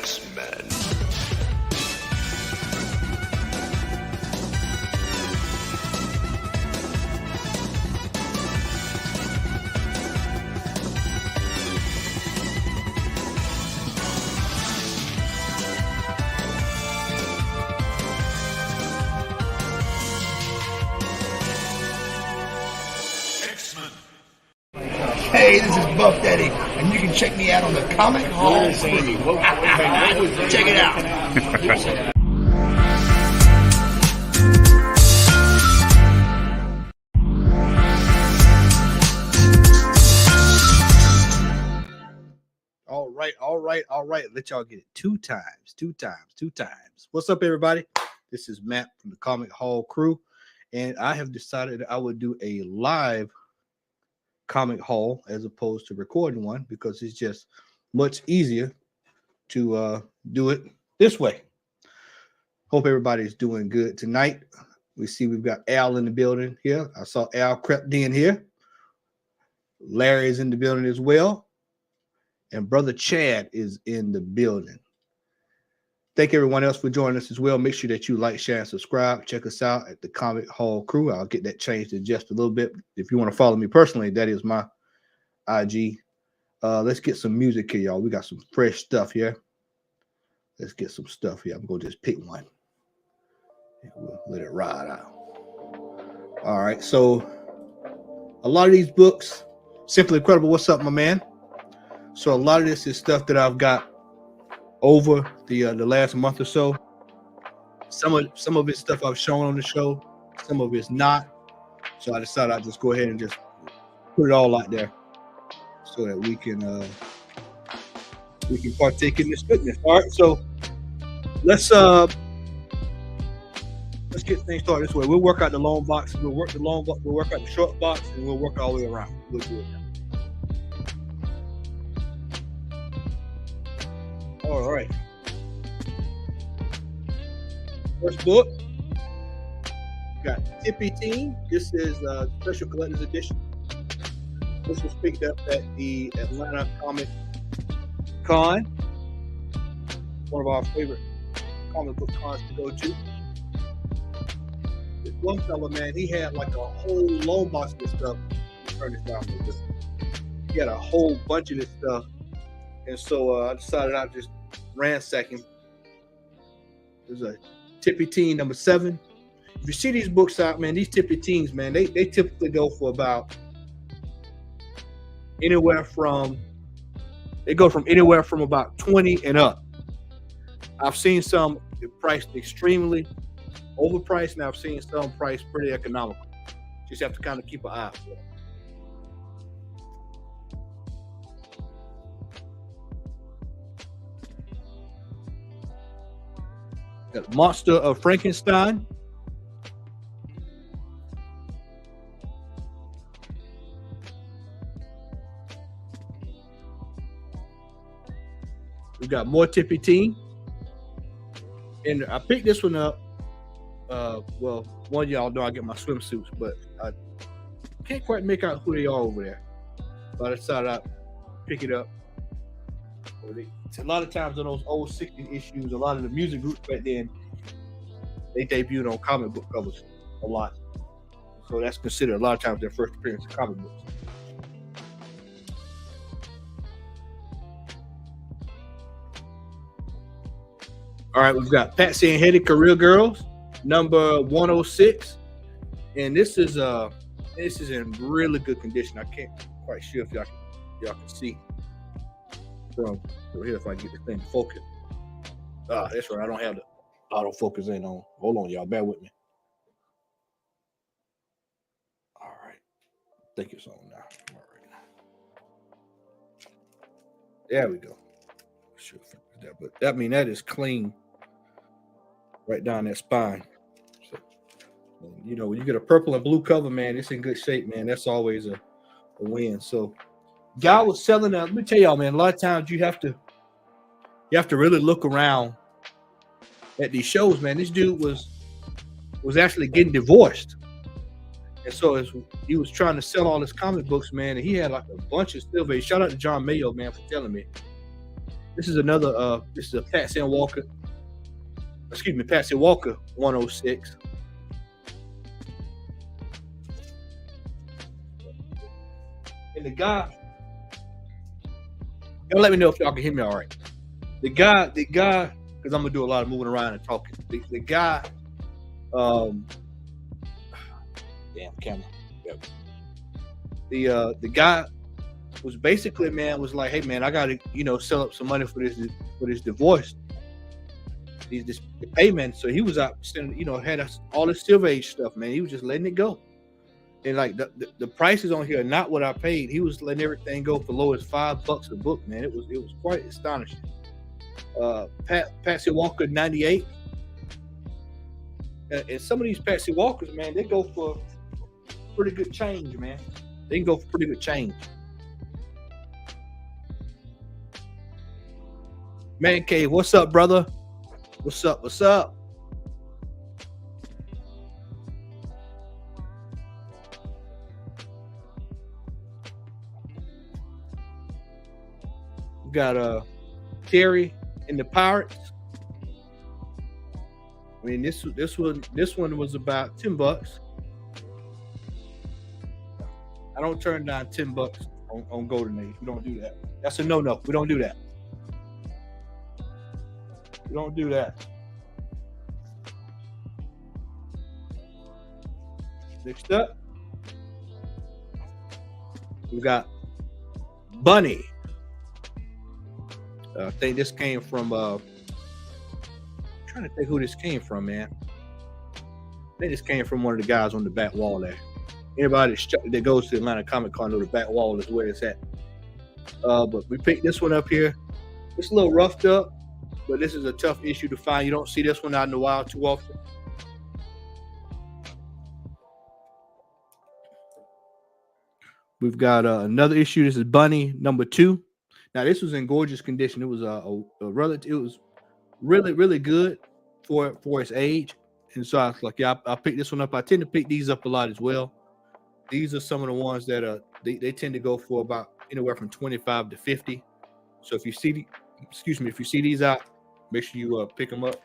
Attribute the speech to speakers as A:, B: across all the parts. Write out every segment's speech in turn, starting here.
A: X-Men.
B: Hey, this is Buff Daddy, and you can check me out on the Comic Hall Crew. Check it out.
C: All right. Let y'all get it two times. What's up, everybody? This is Matt from the Comic Hall Crew, and I have decided I would do a live comic haul as opposed to recording one because it's just much easier to do it this way. Hope everybody's doing good tonight. We see we've got Al in the building here. I saw Al crept in here. Larry's in the building as well. And Brother Chad is in the building. Thank everyone else for joining us as well. Make sure that you like, share, and subscribe. Check us out at the Comic Hall Crew. I'll get that changed in just a little bit. If you want to follow me personally, that is my IG. Let's get some music here, y'all. We got some fresh stuff here. Let's get some stuff here. I'm going to just pick one. And we'll let it ride out. All right. So a lot of these books, Simply Incredible. What's up, my man? So a lot of this is stuff that I've got over the last month or so. Some of it's stuff I've shown on the show, some of it's not. So I decided I'd just go ahead and just put it all out there so that we can partake in this goodness. All right, so let's get things started this way. We'll work out the long box, we'll work out the short box, and we'll work all the way around. We'll do it now. All right. First book, got Tippy Teen. This is a special collector's edition. This was picked up at the Atlanta Comic Con, one of our favorite comic book cons to go to. This one fella, man, he had like a whole long box of this stuff. Turn this down a little bit. He had a whole bunch of this stuff, and so I decided I'd just ransacking. There's a Tippy Teen number 7. If you see these books out, man, these Tippy Teens, man, they typically go for about anywhere from about 20 and up. I've seen some priced extremely overpriced, and I've seen some priced pretty economical. Just have to kind of keep an eye out for it. Got Monster of Frankenstein. We got more Tippy Teen. And I picked this one up. Well, one of y'all know I get my swimsuits, but I can't quite make out who they are over there. So I decided I'd pick it up. A lot of times on those old 60s issues, a lot of the music groups back then, they debuted on comic book covers a lot. So that's considered a lot of times their first appearance in comic books. All right, we've got Patsy and Hetty Career Girls, number 106. And this is in really good condition. I can't quite sure if y'all can see from over here if I get the thing focused. That's right. I don't have the autofocus ain't on. Hold on, y'all. Bear with me. All right. I think it's on now. All right. There we go. Sure, but that is clean right down that spine. So, you know, when you get a purple and blue cover, man, it's in good shape, man. That's always a win. So, guy was selling. Let me tell y'all, man. A lot of times you have to really look around at these shows, man. This dude was actually getting divorced, and so he was trying to sell all his comic books, man. And he had like a bunch of silver. Shout out to John Mayo, man, for telling me. This is another. This is a Patsy Walker. Excuse me, Patsy Walker 106. And the guy, y'all let me know if y'all can hear me all right. The guy, because I'm gonna do a lot of moving around and talking. The guy, damn camera. Yep. The guy was basically, man, was like, hey man, I gotta, sell up some money for this divorce. This payment. So he was out sending, had all this Silver Age stuff, man. He was just letting it go. And like the prices on here are not what I paid. He was letting everything go for low as $5 a book, man. It was quite astonishing. Patsy Walker 98. And some of these Patsy Walkers, man, they go for pretty good change, man. They can go for pretty good change. Man Cave, what's up, brother? What's up? What's up? We got Terry and the Pirates. I mean, this one was about $10. I don't turn down $10 on Golden Age. We don't do that. That's a no-no. We don't do that. We don't do that. Next up, we got Bunny. I think this came from. I'm trying to think who this came from, man. I think this came from one of the guys on the back wall there. Anybody that goes to Atlanta Comic Con know the back wall is where it's at. But we picked this one up here. It's a little roughed up, but this is a tough issue to find. You don't see this one out in the wild too often. We've got another issue. This is Bunny number 2. Now this was in gorgeous condition. It was a relative. It was really, really good for its age. And so I was like, yeah, I picked this one up. I tend to pick these up a lot as well. These are some of the ones that they tend to go for about anywhere from 25 to 50. So if you see if you see these out, make sure you pick them up.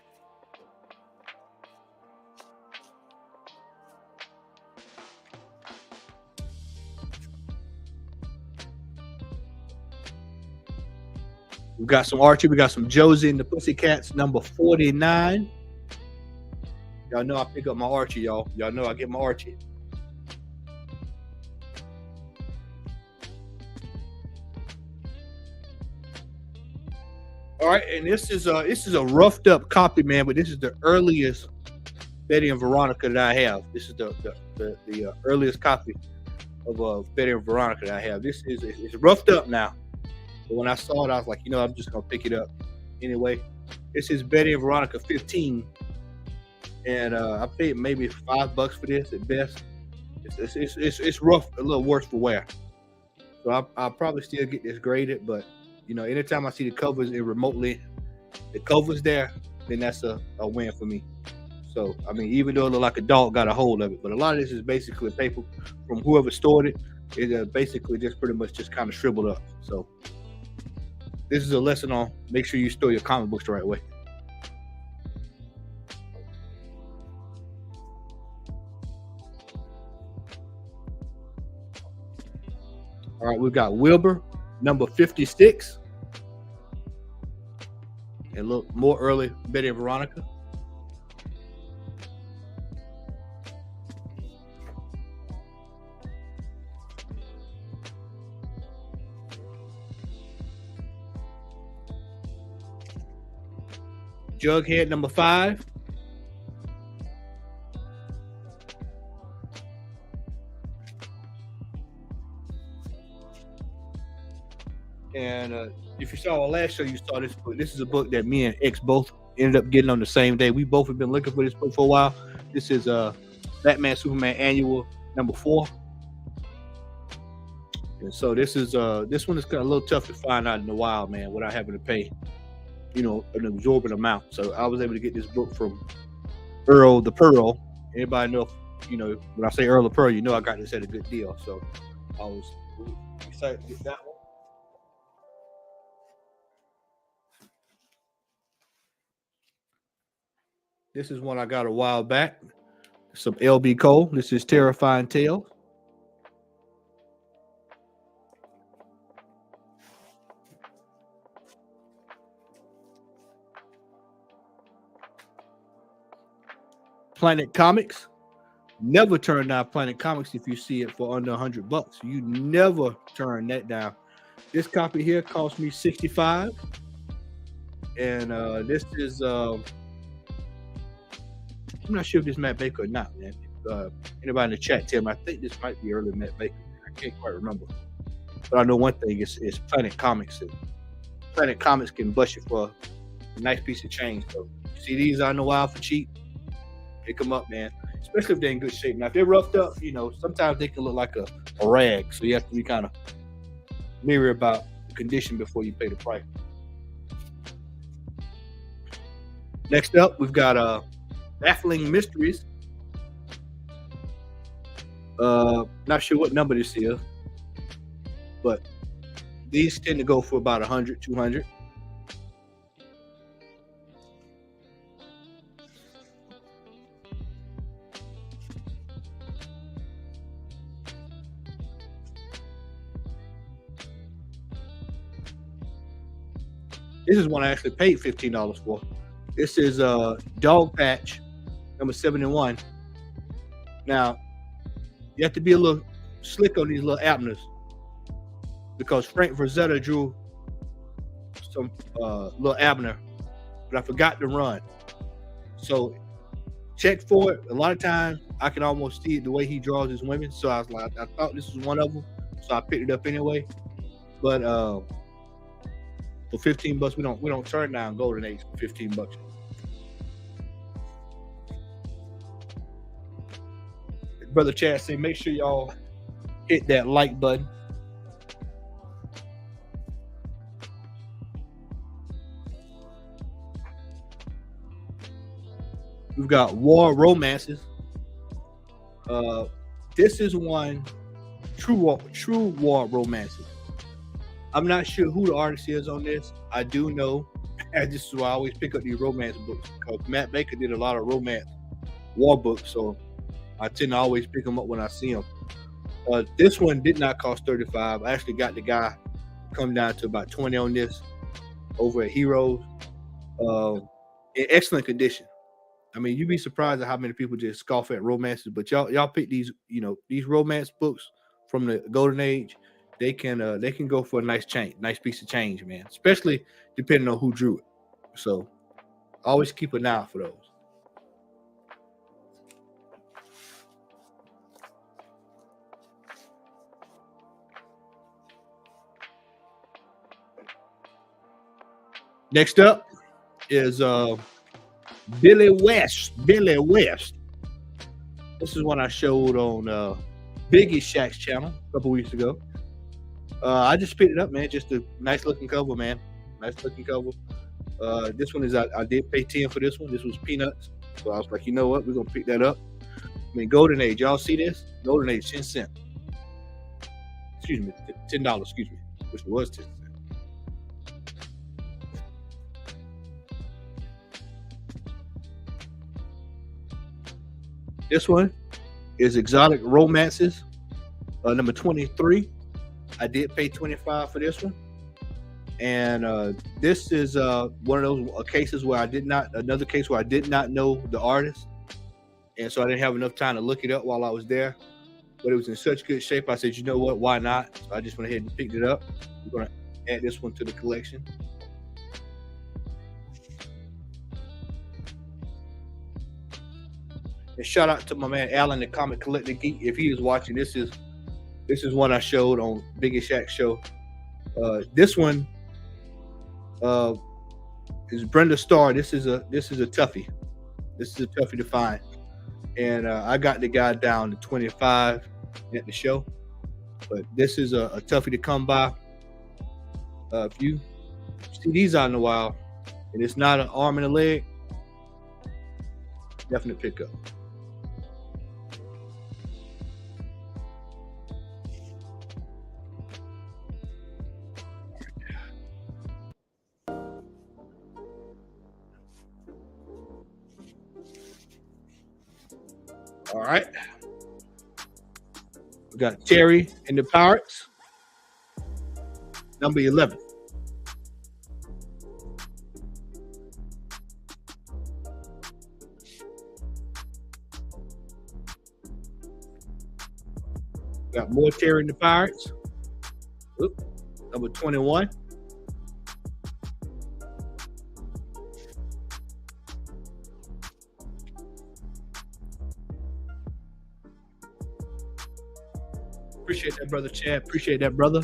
C: We got some Archie. We got some Josie and the Pussycats, number 49. Y'all know I pick up my Archie, y'all. Y'all know I get my Archie. All right, and this is a roughed up copy, man, but this is the earliest Betty and Veronica that I have. This is the earliest copy of Betty and Veronica that I have. It's roughed up now. But when I saw it, I was like, I'm just gonna pick it up anyway. This is Betty and Veronica 15, and I paid maybe $5 for this at best. It's rough, a little worse for wear. So I'll probably still get this graded, but anytime I see the covers and remotely the covers there, then that's a win for me. So I mean, even though it look like a dog got a hold of it, but a lot of this is basically paper from whoever stored it. It's basically just pretty much just kind of shriveled up. So this is a lesson on make sure you store your comic books the right way. All right, we've got Wilbur, number 56. And a little more early, Betty and Veronica. Jughead, number 5. And if you saw our last show, you saw this book. This is a book that me and X both ended up getting on the same day. We both have been looking for this book for a while. This is Batman Superman Annual number 4. And so this one is kind of a little tough to find out in the wild, man, without having to pay an absorbent amount. So I was able to get this book from Earl the Pearl. Anybody know, when I say Earl the Pearl, I got this at a good deal. So I was excited to get that one. This is one I got a while back. Some LB Cole. This is Terrifying Tales. Planet Comics. Never turn down Planet Comics if you see it for under $100. You never turn that down. This copy here cost me $65, and this is I'm not sure if this Matt Baker or not, man. Anybody in the chat tell me? I think this might be early Matt Baker. I can't quite remember, but I know one thing is Planet Comics. Planet Comics can bust you for a nice piece of change. So see these on the wild for cheap. Pick them up, man. Especially if they're in good shape. Now, if they're roughed up, sometimes they can look like a rag. So you have to be kind of leery about the condition before you pay the price. Next up, we've got Baffling Mysteries. Not sure what number this is, but these tend to go for about 100, 200. This is one I actually paid $15 for. This is Dog Patch number 71. Now, you have to be a little slick on these little Abners because Frank Frazetta drew some little Abner, but I forgot to run. So check for it. A lot of times I can almost see it the way he draws his women. So I was like, I thought this was one of them, so I picked it up anyway. But for $15, we don't turn down Golden Age for $15. Brother Chad say, make sure y'all hit that like button. We've got War Romances. This is one true war romances. I'm not sure who the artist is on this. I do know, and this is why I always pick up these romance books, because Matt Baker did a lot of romance war books, so I tend to always pick them up when I see them. This one did not cost $35. I actually got the guy come down to about $20 on this over at Heroes. In excellent condition. I mean, you'd be surprised at how many people just scoff at romances, but y'all pick these, these romance books from the Golden Age. They can go for a nice piece of change, man. Especially depending on who drew it. So always keep an eye out for those. Next up is Billy West. Billy West. This is one I showed on Biggie Shaq's channel a couple weeks ago. I just picked it up, man. Just a nice looking cover, man. Nice looking cover. This one is I did pay 10 for this one. This was peanuts. So I was like, you know what? We're gonna pick that up. I mean, Golden Age. Y'all see this? Golden Age, 10 cents. Excuse me, $10. Excuse me, which was 10 cents. This one is Exotic Romances, number 23. I did pay $25 for this one. And this is one of those cases where another case where I did not know the artist. And so I didn't have enough time to look it up while I was there. But it was in such good shape, I said, you know what, why not? So I just went ahead and picked it up. We're going to add this one to the collection. And shout out to my man Alan, the Comic Collector Geek. If he is watching, this is one I showed on Biggie Shaq show. This one is Brenda Starr. This is a toughie. This is a toughie to find. And I got the guy down to 25 at the show. But this is a toughie to come by. If you see these out in the wild and it's not an arm and a leg, definite pickup. All right. We got Terry and the Pirates, number 11. Got more Terry and the Pirates. Oop, number 21. Appreciate that, brother Chad. Appreciate that, brother.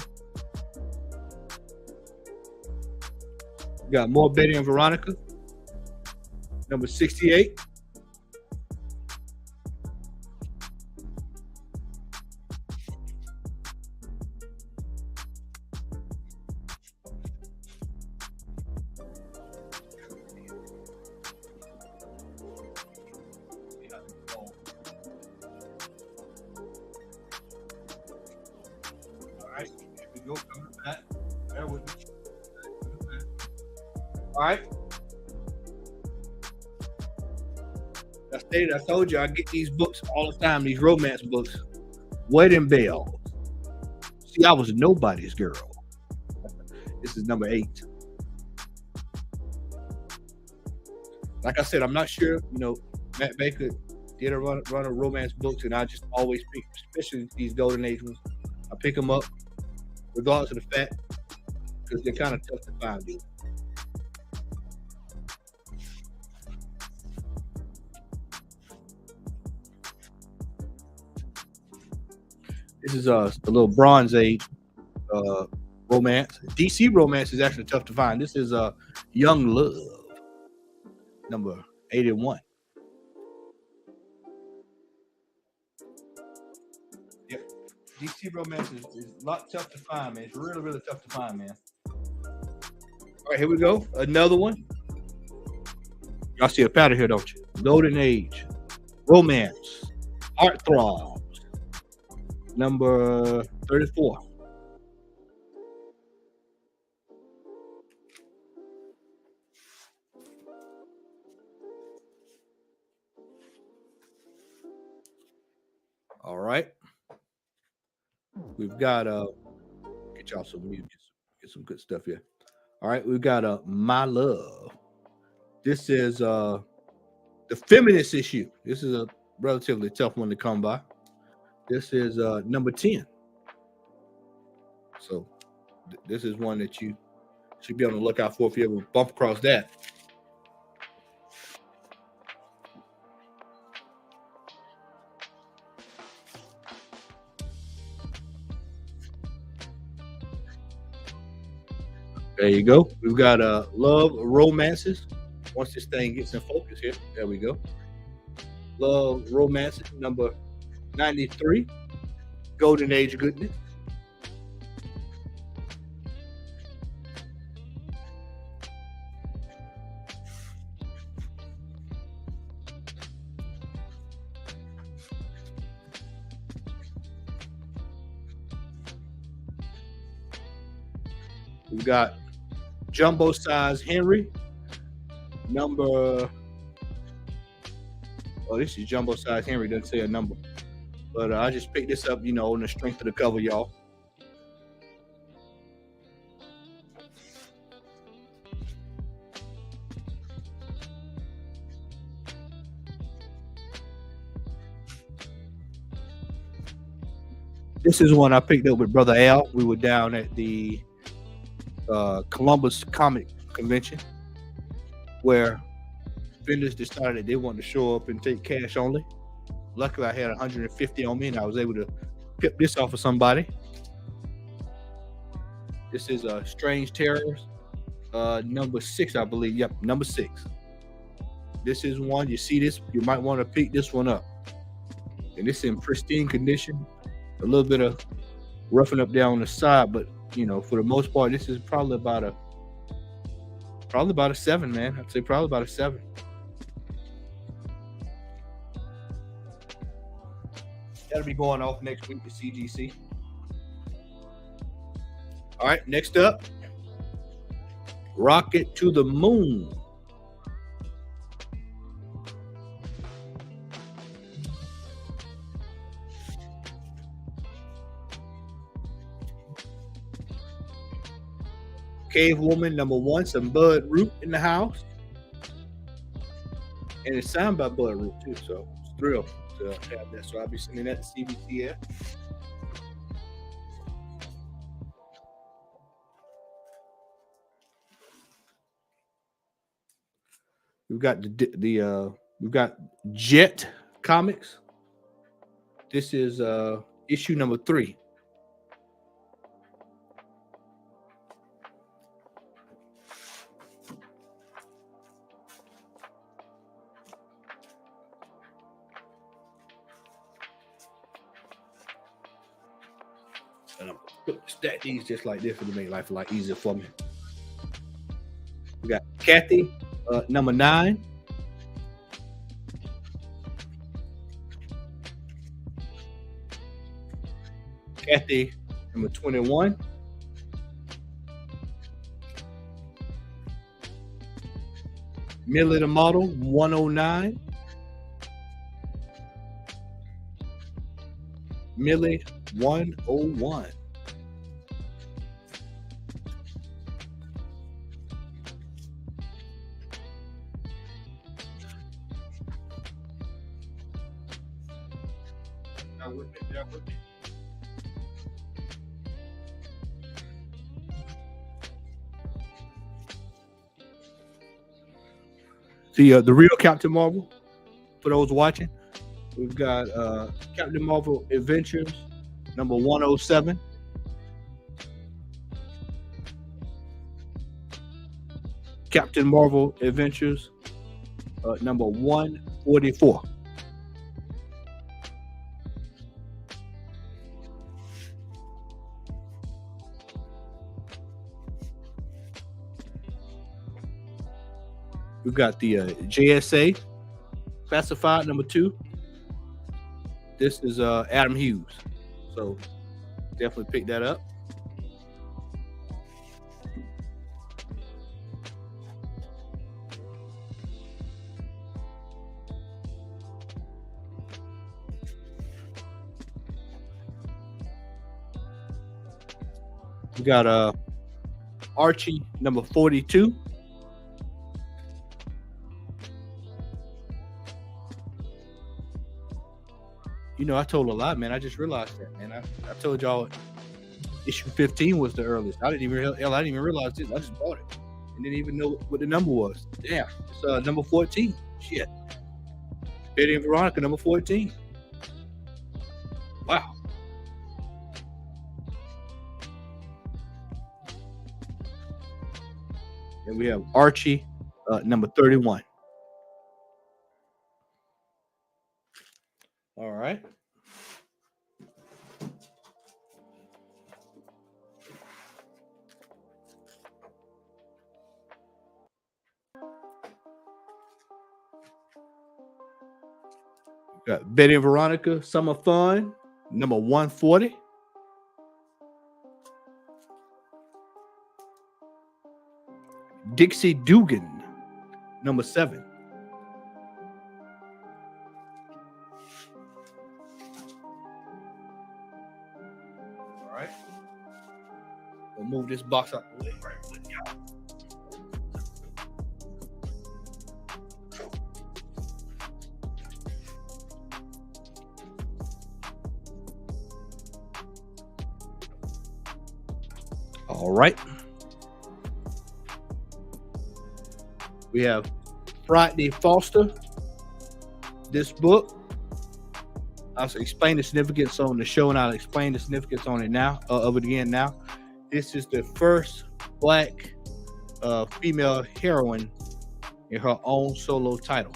C: We got more Betty and Veronica, number 68. All right. I told you I get these books all the time, these romance books. Wedding Bells. See, I was nobody's girl. This is number 8. Like I said, I'm not sure. Matt Baker did a run of romance books, and I just always pick, especially these golden age ones. I pick them up, regardless of the fact, because they're kind of tough to find. Dude. This is a little Bronze Age romance. DC romance is actually tough to find. This is Young Love, number 81. Yep. DC romance is a lot tough to find, man. It's really, really tough to find, man. All right, here we go. Another one. Y'all see a pattern here, don't you? Golden Age, romance, heartthrobs, number 34. All right. We've got get y'all some music, get some good stuff here. All right, we've got My Love. This is the feminist issue. This is a relatively tough one to come by. This is number 10. So this is one that you should be on the lookout for if you ever bump across that. There you go. We've got Love Romances. Once this thing gets in focus here, there we go. Love Romances, number 93. Golden Age Goodness. We've got Jumbo Size Henry, number. Oh, this is Jumbo Size Henry. Doesn't say a number, but I just picked this up, on the strength of the cover, y'all. This is one I picked up with Brother Al. We were down at the Columbus Comic Convention, where vendors decided that they wanted to show up and take cash only. Luckily, I had 150 on me, and I was able to pip this off of somebody. This is Strange Terrors, number 6, I believe. Yep, number 6. This is one, you see this, you might want to pick this one up. And this is in pristine condition. A little bit of roughing up there on the side, but for the most part, this is probably about a 7, man. I'd say probably about a 7. That'll be going off next week to CGC. All right, next up, Rocket to the Moon. Cave Woman #1, some Bud Root in the house. And it's signed by Bud Root too, so it's thrilled to have that. So I'll be sending that to CBTF. We've got we've got Jet Comics. This is issue number 3. And I'm gonna stack these just like this to make life a lot easier for me. We got Kathy, #9. Kathy, #21. Millie the Model, 109. Millie, 101. The real Captain Marvel, for those watching, we've got Captain Marvel Adventures #107. Captain Marvel Adventures #144. We've got the JSA Classified #2. This is Adam Hughes, so definitely pick that up. We got Archie #42. You know, I told a lot, man. I just realized that, man. I told y'all issue 15 was the earliest. I didn't even realize this. I just bought it and didn't even know what the number was. Yeah, it's number 14. Shit. Betty and Veronica #14. Wow. And we have Archie #31. All right. Got Betty and Veronica Summer Fun #140. Dixie Dugan #7. All right. We'll move this box out the way right quick, y'all. All right. We have Friday Foster. This book, I'll explain the significance on the show, and I'll explain the significance on it now. Of it again now. This is the first Black female heroine in her own solo title,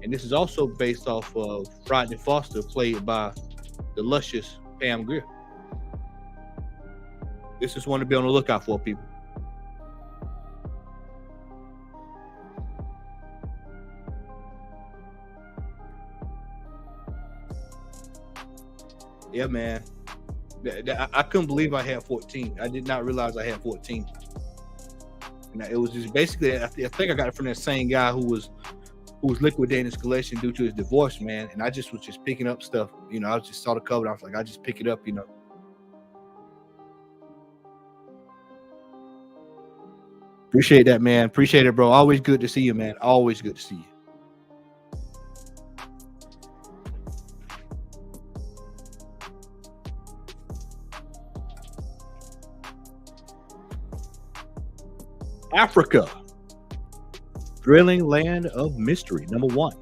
C: and this is also based off of Friday Foster, played by the luscious Pam Grier. This is one to be on the lookout for, people. Yeah, man. I couldn't believe I had 14. I did not realize I had 14. And it was just basically, I think I got it from that same guy who was liquidating his collection due to his divorce, man. And I just was just picking up stuff. You know, I just saw the cover. I was like, I just pick it up, you know. Appreciate that, man. Appreciate it, bro. Always good to see you, man. Always good to see you. Africa, Thrilling Land of Mystery, number 1.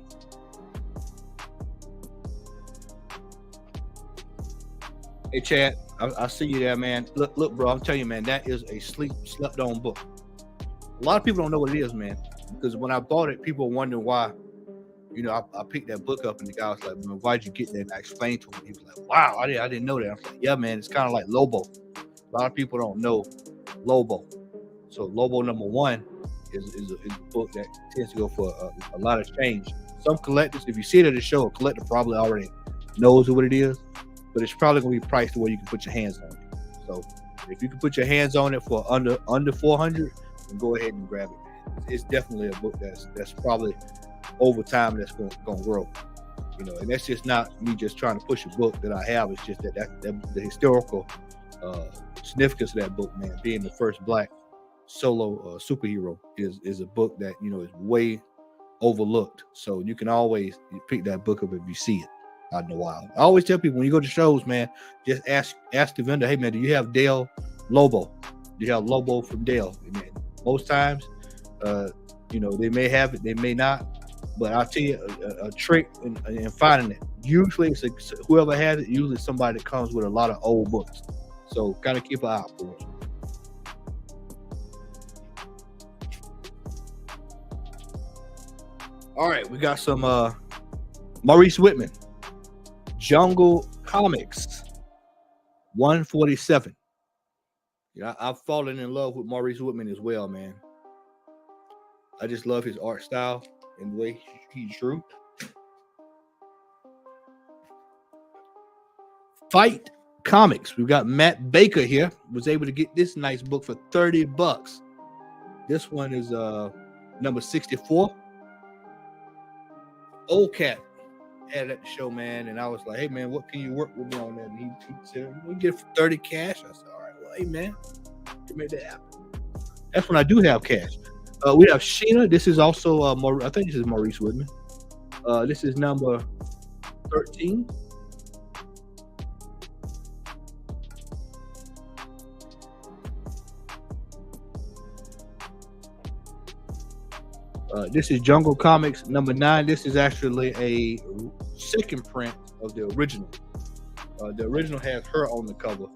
C: Hey, Chad, I see you there, man. Look, bro, I'm telling you, man, that is a slept on book. A lot of people don't know what it is, man, because when I bought it, people were wondering why. I picked that book up, and the guy was like, man, why'd you get that? And I explained to him. He was like, wow, I didn't know that. I'm like, yeah, man, it's kind of like Lobo. A lot of people don't know Lobo. So Lobo number 1 is a book that tends to go for a lot of change. Some collectors, if you see it at the show, a collector probably already knows what it is, but it's probably going to be priced to where you can put your hands on it. So if you can put your hands on it for under $400, then go ahead and grab it. It's definitely a book that's probably over time that's going to grow. And that's just not me just trying to push a book that I have. It's just that the historical significance of that book, man, being the first Black solo superhero is a book that is way overlooked. So you can always pick that book up if you see it out in the wild. I always tell people when you go to shows, man, just ask the vendor, hey man, do you have Dale Lobo? Do you have Lobo from Dale? And most times, they may have it, they may not. But I'll tell you a trick in finding it. Usually, it's whoever has it. Usually, somebody that comes with a lot of old books. So, kind of keep an eye out for it. All right, we got some Maurice Whitman, Jungle Comics, 147. I've fallen in love with Maurice Whitman as well, man. I just love his art style and the way he drew. Fight Comics. We've got Matt Baker here. Was able to get this nice book for $30. This one is number 64. Old Cat had it at the show, man, and I was like, hey man, what can you work with me on that? And he said, we get it for 30 cash. I said, all right, well, hey man, you make that happen. That's when I do have cash. We have Sheena. This is also I think this is Maurice Whitman. This is number 13. This is Jungle Comics number 9. This is actually a second print of the original. The original has her on the cover.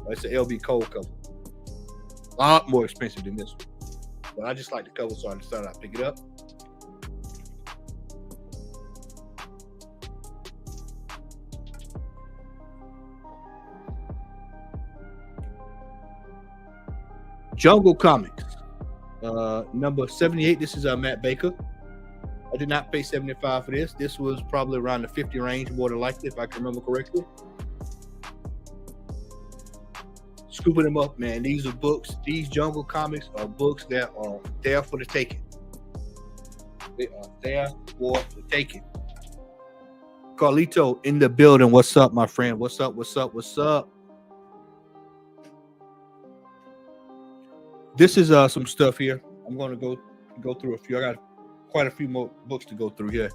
C: It's an LB Cole cover. A lot more expensive than this one. But I just like the cover, so I decided I'd pick it up. Jungle Comics, number 78. This is Matt Baker. I did not pay $75 for this. This was probably around the $50 range, more than likely, if I can remember correctly. Scooping them up, man. These are books. These Jungle Comics are books that are there for the taking. They are there for the taking. Carlito in the building. What's up, my friend? What's up? What's up? What's up? This is some stuff here. I'm going to go through a few. I got quite a few more books to go through here.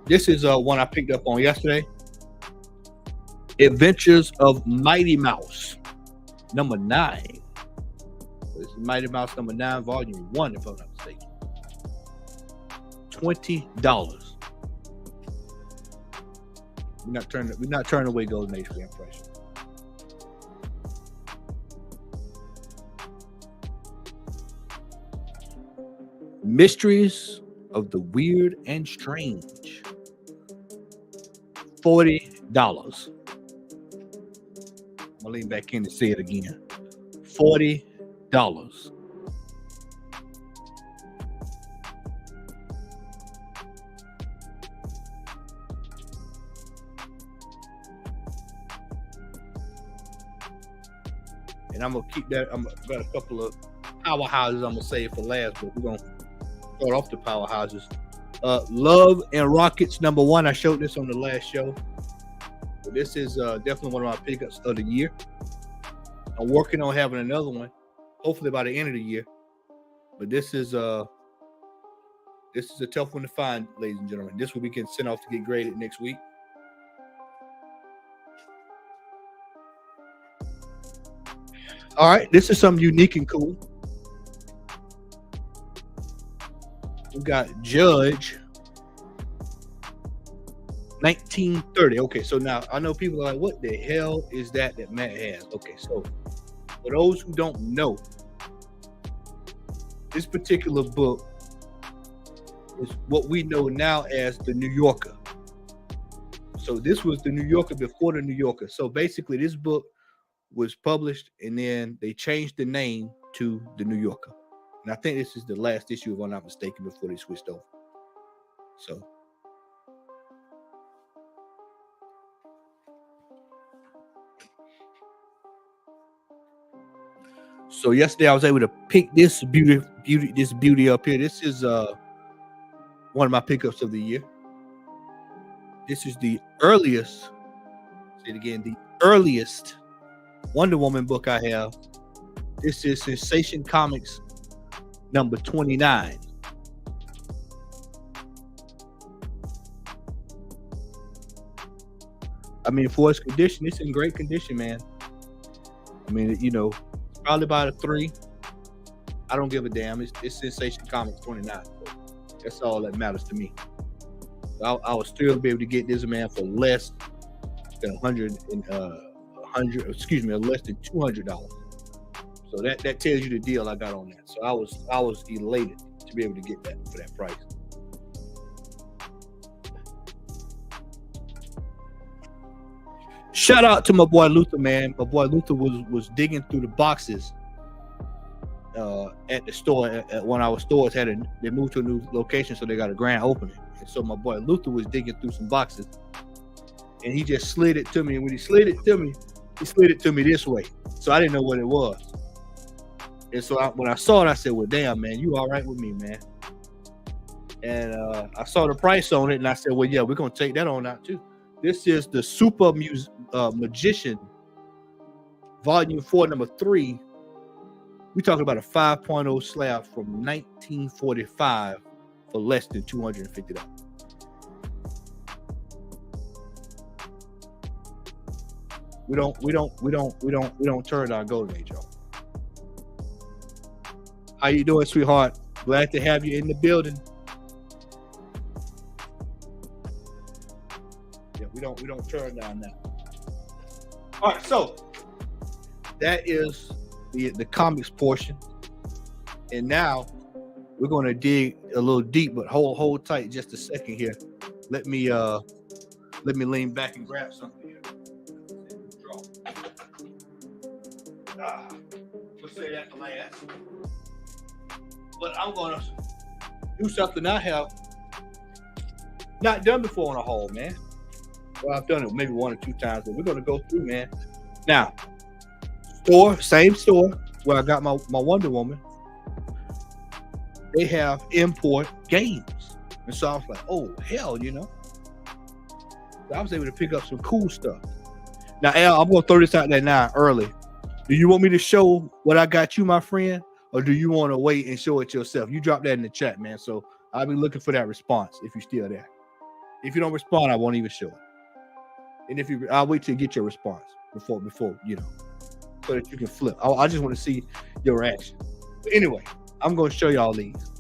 C: This is one I picked up on yesterday. Adventures of Mighty Mouse, number 9. This is Mighty Mouse number 9, volume 1, if I'm not mistaken. $20. We're not turning away Golden Age for impression. Mysteries of the Weird and Strange, $40. I'm gonna lean back in to say it again. $40. And I'm gonna keep that. I've got a couple of powerhouses I'm gonna save for last, but we're gonna start off the powerhouses. Love and Rockets number 1. I showed this on the last show. But this is definitely one of my pickups of the year. I'm working on having another one hopefully by the end of the year. But this is a tough one to find, ladies and gentlemen. This will be getting sent off to get graded next week. All right, this is something unique and cool. We got Judge 1930. Okay, so now I know people are like, what the hell is that Matt has? Okay, so for those who don't know, this particular book is what we know now as the New Yorker. So this was the New Yorker before the New Yorker. So basically this book was published and then they changed the name to the New Yorker. And I think this is the last issue, if I'm not mistaken, before they switched over. So yesterday I was able to pick this beauty up here. This is one of my pickups of the year. This is the earliest, say it again, the earliest Wonder Woman book I have. This is Sensation Comics number 29. I mean, for its condition, it's in great condition, man. I mean, you know, probably about a 3. I don't give a damn. It's Sensation Comics 29. So that's all that matters to me. I was still be able to get this, man, for less than less than $200. So that tells you the deal I got on that. So I was elated to be able to get that for that price. Shout out to my boy Luther, man. My boy Luther was digging through the boxes at the store. At one of our stores they moved to a new location, so they got a grand opening. And so my boy Luther was digging through some boxes, and he just slid it to me. And when he slid it to me this way. So I didn't know what it was. And so when I saw it, I said, well, damn, man, you all right with me, man? And I saw the price on it, and I said, well, yeah, we're going to take that on out, too. This is the Super Magician, Volume 4, Number 3. We're talking about a 5.0 slab from 1945 for less than $250. We don't turn our Golden Age on. How you doing, sweetheart? Glad to have you in the building. Yeah, we don't turn down that. All right, so that is the comics portion, and now we're going to dig a little deep, but hold tight just a second here. Let me lean back and grab something here. We'll say that for last. But I'm going to do something I have not done before on a haul, man. Well, I've done it maybe 1 or 2 times, but we're going to go through, man. Now, same store where I got my Wonder Woman, they have import games. And so I was like, oh, hell, you know. So I was able to pick up some cool stuff. Now, Al, I'm going to throw this out there now early. Do you want me to show what I got you, my friend? Or do you want to wait and show it yourself? You drop that in the chat, man. So I'll be looking for that response if you're still there. If you don't respond, I won't even show it. And I'll wait till you get your response before you know, so that you can flip. I just want to see your reaction. But anyway, I'm going to show y'all these.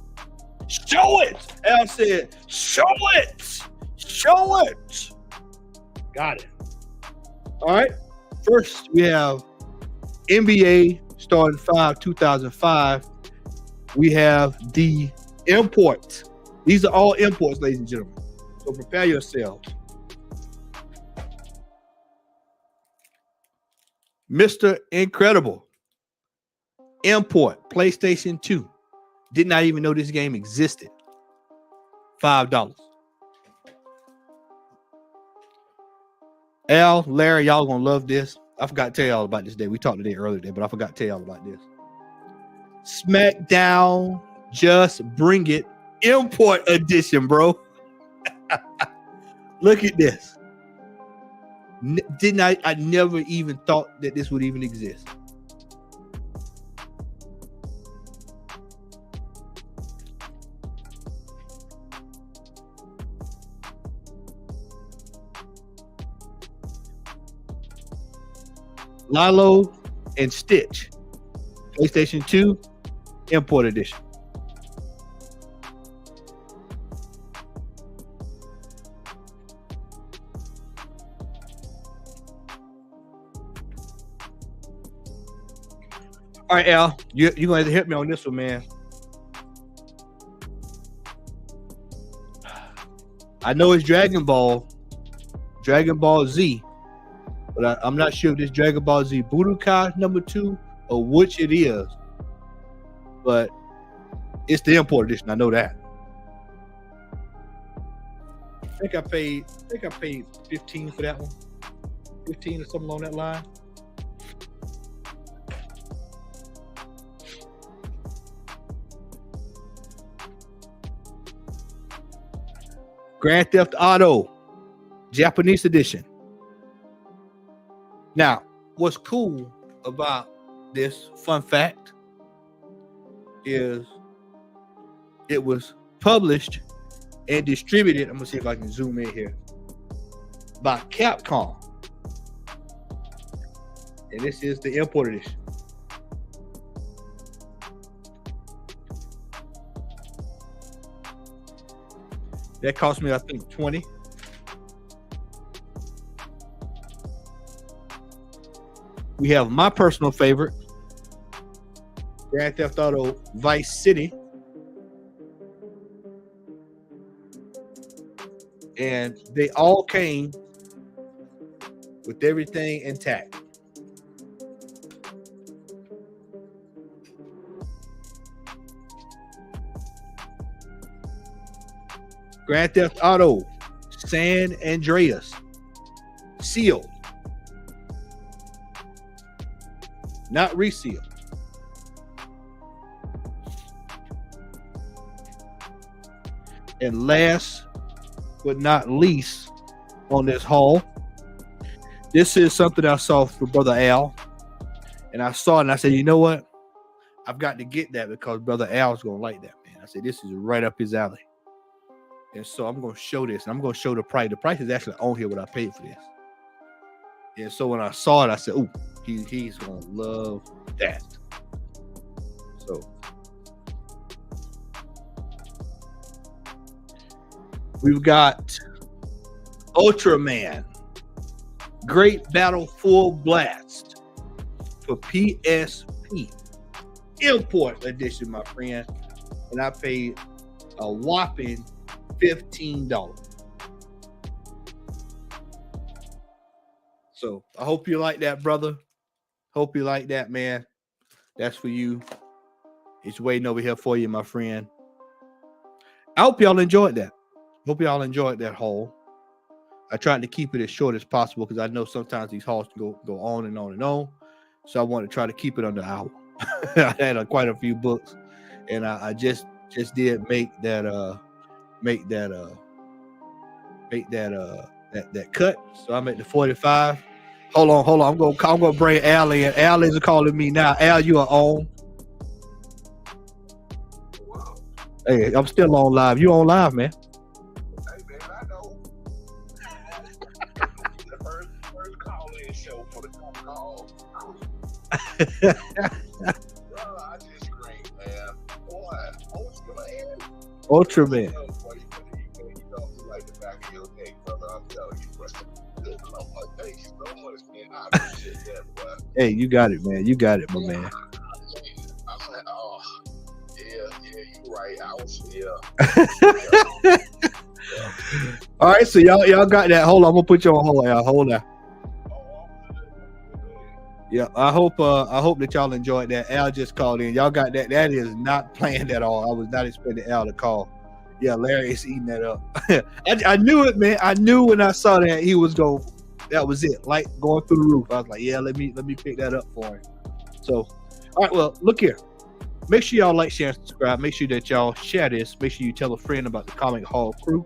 C: Show it! Al said, show it! Show it! Got it. All right. First, we have NBA starting 2005. We have the import. These are all imports, ladies and gentlemen. So prepare yourselves. Mr. Incredible. Import. PlayStation 2. Did not even know this game existed. $5. Al, Larry, y'all gonna love this. I forgot to tell y'all about this day. We talked today earlier today, but I forgot to tell y'all about this. SmackDown Just Bring It Import Edition, bro. Look at this. I never even thought that this would even exist. Lilo and Stitch, PlayStation 2, Import Edition. All right, Al, you're going to have to hit me on this one, man. I know it's Dragon Ball Z, but I'm not sure if this Dragon Ball Z Budokai number 2 or which it is. But it's the import edition. I know that. I think I paid 15 for that one. 15 or something along that line. Grand Theft Auto, Japanese edition. Now, what's cool about this fun fact is it was published and distributed. I'm gonna see if I can zoom in here. By Capcom, and this is the import edition. That cost me, I think, 20. We have my personal favorite, Grand Theft Auto Vice City. And they all came with everything intact. Grand Theft Auto San Andreas, sealed, not resealed. And last but not least on this haul, this is something I saw for Brother Al, and I saw it and I said, you know what? I've got to get that because Brother Al's gonna like that, man. I said, this is right up his alley. And so I'm going to show this, and I'm going to show the price. The price is actually on here what I paid for this. And so when I saw it, I said, "Ooh, he's going to love that." So we've got Ultraman Great Battle Full Blast for PSP import edition, my friend, and I paid a whopping $15. So I hope you like that, brother. Hope you like that, man. That's for you. It's waiting over here for you, my friend. I hope y'all enjoyed that. Hope y'all enjoyed that haul. I tried to keep it as short as possible because I know sometimes these hauls can go on and on and on. So I want to try to keep it under an hour. I had quite a few books, and I just did make that cut. So I'm at the 45. Hold on. I'm gonna bring Al in. Al is calling me now. Al, you are on.
B: Wow.
C: Hey, I'm still on live. You on live, man?
B: Hey man, I know. The first call-in show for the call. Bro, I just screamed, man. Boy,
C: Ultraman.
B: Like the back of your neck, brother. I'm telling you, bro. Thank you so much, man. I appreciate that, bro.
C: Hey, you got it, man. You got it, my man.
B: I'm like, oh, yeah, you're right. I was,
C: All right, so y'all got that. Hold on, I'm gonna put you on hold. Y'all. Hold on. Yeah, I hope that y'all enjoyed that. Al just called in. Y'all got that. That is not planned at all. I was not expecting Al to call. Yeah, Larry is eating that up. I knew it, man. I knew when I saw that he was going. That was it. Like going through the roof. I was like, yeah, let me pick that up for him. So, all right. Well, look here. Make sure y'all like, share, and subscribe. Make sure that y'all share this. Make sure you tell a friend about the Comic Hall Crew.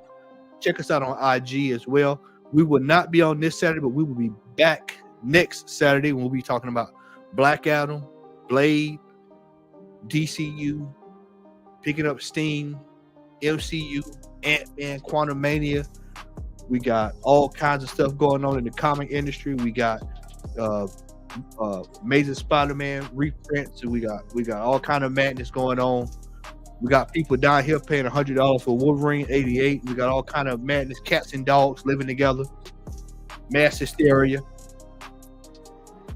C: Check us out on IG as well. We will not be on this Saturday, but we will be back next Saturday when we'll be talking about Black Adam, Blade, DCU, picking up Steam, MCU, Ant-Man, Quantumania. We got all kinds of stuff going on in the comic industry. We got Amazing Spider-Man reprints, and we got all kind of madness going on. We got people down here paying $100 for Wolverine 88. We got all kind of madness, cats and dogs living together, mass hysteria.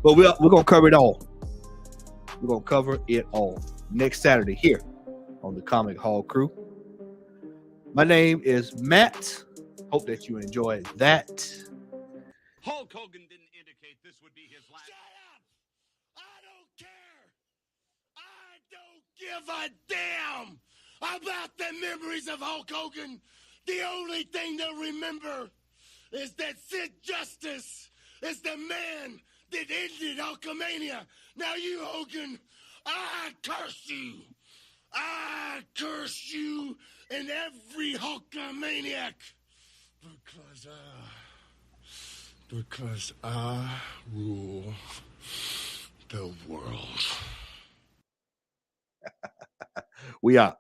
C: But we're gonna cover it all. We're gonna cover it all next Saturday here on the Comic Hall Crew. My name is Matt. Hope that you enjoyed that.
A: Hulk Hogan didn't indicate this would be his last.
B: Shut up! I don't care! I don't give a damn about the memories of Hulk Hogan. The only thing to remember is that Sid Justice is the man that ended Hulkamania. Now you, Hogan, I curse you. I curse you and every Hulkamaniac because I rule the world.
C: We out.